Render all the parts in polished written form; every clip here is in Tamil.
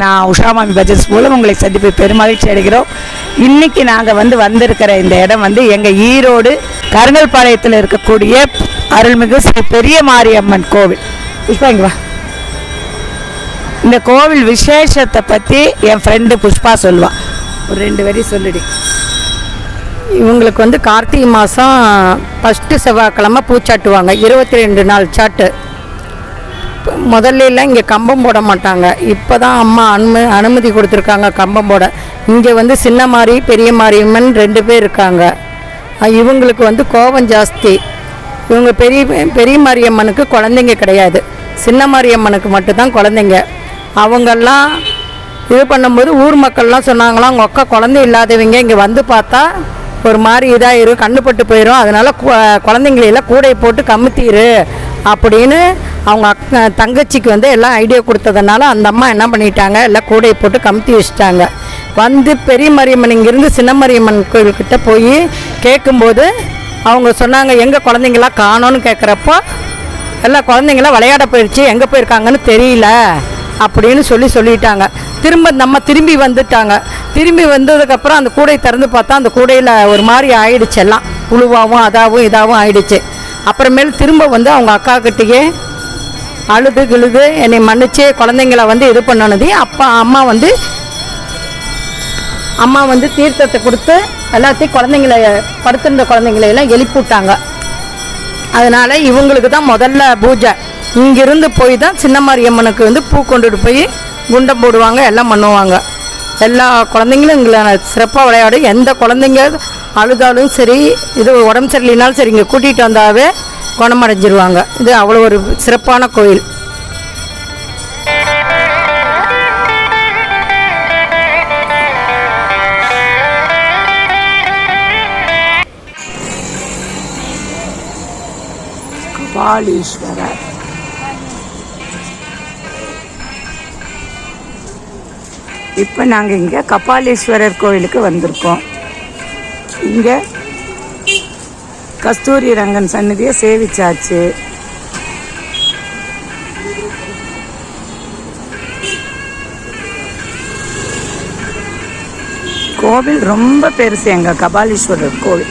நான் உஷாமாமி பஜன்ஸ் மூலம் உங்களை சந்திப்பு பெருமகிழ்ச்சி அடைகிறோம். இன்றைக்கி நாங்கள் வந்திருக்கிற இந்த இடம் எங்கள் ஈரோடு கருங்கல்பாளையத்தில் இருக்கக்கூடிய அருள்மிகு ஸ்ரீ பெரிய மாரியம்மன் கோவில். புஷ்பா இங்கே வா. இந்த கோவில் விசேஷத்தை பற்றி என் ஃப்ரெண்டு புஷ்பா சொல்லுவாள். ஒரு 2 வரி சொல்லிடு. இவங்களுக்கு கார்த்திகை மாதம் ஃபஸ்ட்டு செவ்வாய்க்கிழமை பூச்சாட்டுவாங்க. 22 நாள் சாட்டு. முதல்ல இங்கே கம்பம் போட மாட்டாங்க. இப்போ தான் அம்மா அனுமதி கொடுத்துருக்காங்க கம்பம் போட. இங்கே சின்ன மாரி பெரிய மாரியம்மன் 2 பேர் இருக்காங்க. இவங்களுக்கு கோபம் ஜாஸ்தி. இவங்க பெரிய மாரியம்மனுக்கு குழந்தைங்க கிடையாது. சின்ன மாரியம்மனுக்கு மட்டும்தான் குழந்தைங்க. அவங்கெல்லாம் இது பண்ணும்போது ஊர் மக்கள்லாம் சொன்னாங்களாம், உங்கள் அக்கா குழந்தை இல்லாதவங்க இங்கே பார்த்தா ஒரு மாதிரி இதாகிடும், கண்ணுப்பட்டு போயிடும், அதனால் குழந்தைங்களெல்லாம் கூடை போட்டு கமுத்திரு அப்படின்னு அவங்க தங்கச்சிக்கு எல்லாம் ஐடியா கொடுத்ததுனால அந்த அம்மா என்ன பண்ணிட்டாங்க, எல்லாம் கூடையை போட்டு கமுத்தி வச்சுட்டாங்க. பெரிய மாரியம்மன் இங்கேருந்து சின்ன மாரியம்மன் கோயில்கிட்ட போய் கேட்கும்போது அவங்க சொன்னாங்க, எங்கள் குழந்தைங்களாம் காணோன்னு கேட்குறப்போ எல்லாம் குழந்தைங்களாம் விளையாட போயிடுச்சு, எங்கே போயிருக்காங்கன்னு தெரியல அப்படின்னு சொல்லிட்டாங்க. திரும்பி வந்துட்டாங்க. திரும்பி வந்ததுக்கப்புறம் அந்த கூடை திறந்து பார்த்தா அந்த கூடையில் ஒரு மாதிரி ஆயிடுச்சு, எல்லாம் புழுவாகவும் இதாகவும் ஆயிடுச்சு. அப்புறமேல் திரும்ப அவங்க அக்கா கிட்டேயே அழுது கிழுது என்னை மன்னிச்சு குழந்தைங்கள இது பண்ணனது. அம்மா தீர்த்தத்தை கொடுத்து எல்லாத்தையும் குழந்தைங்கள படுத்திருந்த குழந்தைங்களையெல்லாம் எழுப்பிவிட்டாங்க. அதனால் இவங்களுக்கு தான் முதல்ல பூஜை. இங்கிருந்து போய் தான் சின்ன மாரியம்மனுக்கு பூ கொண்டுட்டு போய் குண்டம் போடுவாங்க, எல்லாம் பண்ணுவாங்க. எல்லா குழந்தைங்களும் எங்களை சிறப்பாக விளையாடும். எந்த குழந்தைங்க அழுதாலும் சரி, இது உடம்பு சரியில்லைனாலும் சரி, இங்கே கூட்டிகிட்டு வந்தாவே குணமடைஞ்சிருவாங்க. இது அவ்வளோ ஒரு சிறப்பான கோயில். கபாலீஸ்வரர் இப்போ நாங்கள் இங்கே கபாலீஸ்வரர் கோவிலுக்கு வந்திருக்கோம். இங்கே கஸ்தூரி ரங்கன் சன்னதியை சேவிச்சாச்சு. கோவில் ரொம்ப பெருசு எங்கள் கபாலீஸ்வரர் கோவில்.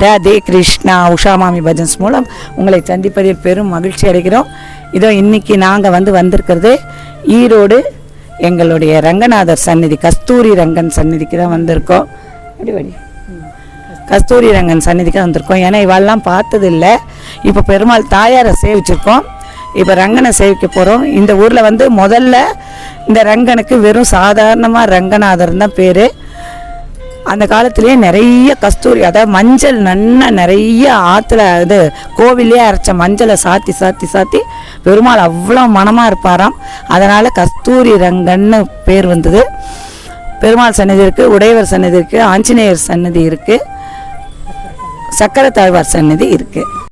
ராதே கிருஷ்ணா உஷா மாமி பஜன்ஸ் மூலம் உங்களை சந்திப்பதில் பெரும் மகிழ்ச்சி அடைகிறோம். இதோ இன்னைக்கு நாங்கள் வந்திருக்கிறது ஈரோடு எங்களுடைய ரங்கநாதர் சந்நிதி, கஸ்தூரி ரங்கன் சந்நிதிக்கு தான் வந்திருக்கோம். கஸ்தூரி ரங்கன் சந்நிதிக்கு தான் வந்திருக்கோம். ஏன்னா இவெல்லாம் பார்த்ததில்லை. இப்போ பெருமாள் தாயாரை சேவிச்சிருக்கோம், இப்போ ரங்கனை சேவிக்க போகிறோம். இந்த ஊரில் முதல்ல இந்த ரங்கனுக்கு வெறும் சாதாரணமாக ரங்கநாதர் தான் பேர். அந்த காலத்திலேயே நிறைய கஸ்தூரி, அதாவது மஞ்சள் நிறைய ஆற்றுல கோவிலே அரைச்ச மஞ்சளை சாத்தி சாத்தி சாத்தி பெருமாள் அவ்வளோ மனமாக இருப்பாராம். அதனால் கஸ்தூரி ரங்கன்னு பேர் வந்தது. பெருமாள் சன்னதி இருக்குது, உடையவர் சன்னதி இருக்குது, ஆஞ்சநேயர் சன்னதி இருக்குது, சக்கரத்தாழ்வார் சன்னதி இருக்குது.